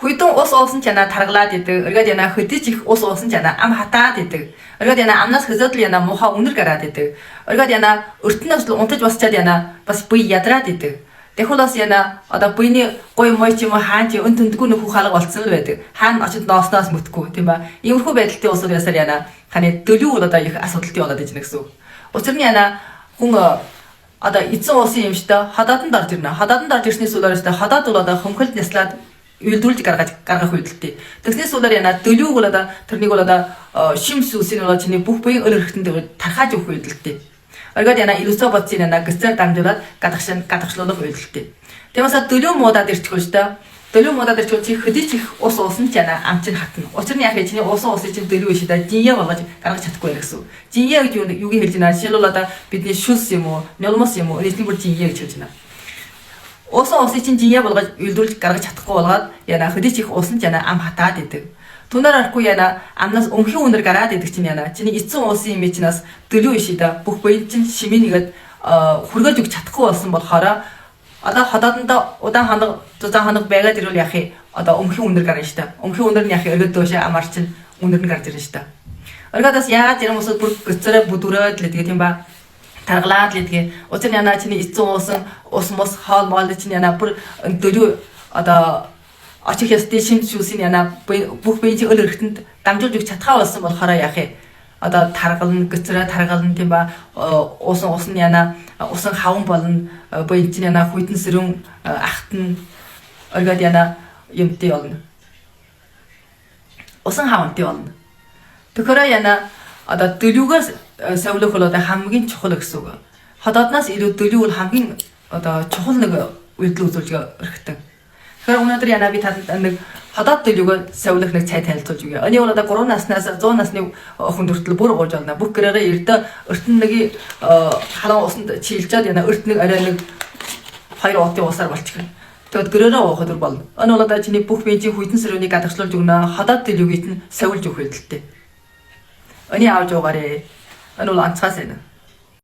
Хүйтэн ус уусан ч яна таргалаад идэг. Оргиод яна хөдөж их ус уусан ч яна ам хатаад идэг. Оргиод яна амнаас хөзөөдөл яна муха үнэр гараад идэг. Оргиод яна өртнөөс унтаж босчаад яна бас буй ядраад идэг. Тэхүүлээс яна одоо буйны гой мой ч юм уу хаан чи өн төндгүү нөхөх халга болцсон л байдаг. Хаан очид ноосноос мөтгөө тийм ба. Иймэрхүү байдалтай улсууд ясаар яна ханы дөлөв бол одоо их асуудалтай болоод иж нэгсэн. Учир нь яна хүн одоо эзэн улсын юм штэ хадаадан дарж ирнэ. Хадаадан дарж ирсний сүүлээр штэ хадаад бол одоо хөмхөлд няслаад үйлдвэрлэж гаргах үйлдэлтэй. Тэгснээс сүүлээр яна дөлөв бол одоо тэрнийг бол одоо шимс үсийн бол чиний бүх буйн өл өрхтөнд тархааж өгөх үйлдэлтэй. Оргиод яна илүүсөө бодсон яна гэсээр дамжуулаад гадагшлуулах үйлдэлтэй. Тиймээс дөлөв муудаад ирчихгүй штэ. Дөлөв муудаад ирчихвэл чи хөдөж их ус уусан ч яна ам чинь хатна. Учир нь яг чиний усан усыг чинь дөлөв ишээ да жинья болгож гаргаж чадахгүй гэсэн. Жинья гэж юуг хэлж байна? Жишээлбэл одоо бидний шүс юм уу, нёлмос юм уу, нийтний бүр жинья гэж хэлж байна. Усан усыг чинь жинья болгож үйлдвэрлэж гаргаж чадахгүй болоод яна хөдөж их усан ч яна ам хатаад идэг. Түнээр арахгүй яна амнаас өмхийн үнэр гараад идэг чинь яна чиний эцэн усын юм чинаас дөлөв ишээ да бүх буйн чинь шимээгээд хүргэж өгч чадахгүй болсон болохоор одоо ходоодондоо удаан ханаг байгаад ирвэл яхи одоо өмхийн үнэр гарна штэ. Өмхийн үнэр нь яхи өргөд дөшөө амар чинь үнэр нь гарч ирнэ штэ. Оргодоос яагаад зарим усуд бүр göцөрөө бүдүрөөд л гэдэг тийм ба таргалаад л гэдэг. Учир нь яна чиний эцэн ус мос хоол моол чинь яна бүр дөлөв одоо очих ястай шимт шүүсийн яна бүх биеийн өл өрхтөнд дамжуулж өгч чадхаа болсон болохоор яхи одоо таргална göцөрөө таргална тийм ба усан яна усан хаван болно буйн чинь яна хүйтэн сэрүүн ахтан оргиод яна юмтэй болно. Усан хавантай болно. Тэгэхээр яна одоо дөлөвгөөс савлах бол одоо хамгийн чухал гэсэн үг. Ходоодноос илүү дөлөв бол хамгийн одоо чухал нэг үйлдэл үзүүлж өрхтөг. Тэгэхээр өнөөдөр яна би танд нэг ходоод дөлөвгөө савлах нэг цай танилцуулж өгье. Өний бол одоо 3 наснаас 100 насны охин хүртэл бүр ууж байна. Бүх гэрээрээ эрдэ өртөн нэг халуун усанд чийлжээд яна өрт нэг арай нэг 2 утын усаар болчихно. Тэгэд гэрээрээ уухад бол. Өний бол одоо чиний бүх биеийн хүйтэн сэрүүнийг гадагшлуулж өгнө. Ходоод дөлөвгийт нь савлж өгөх үйлдэлтэй. Өний аавж уугаарэ. Өний бол анцгаас байна.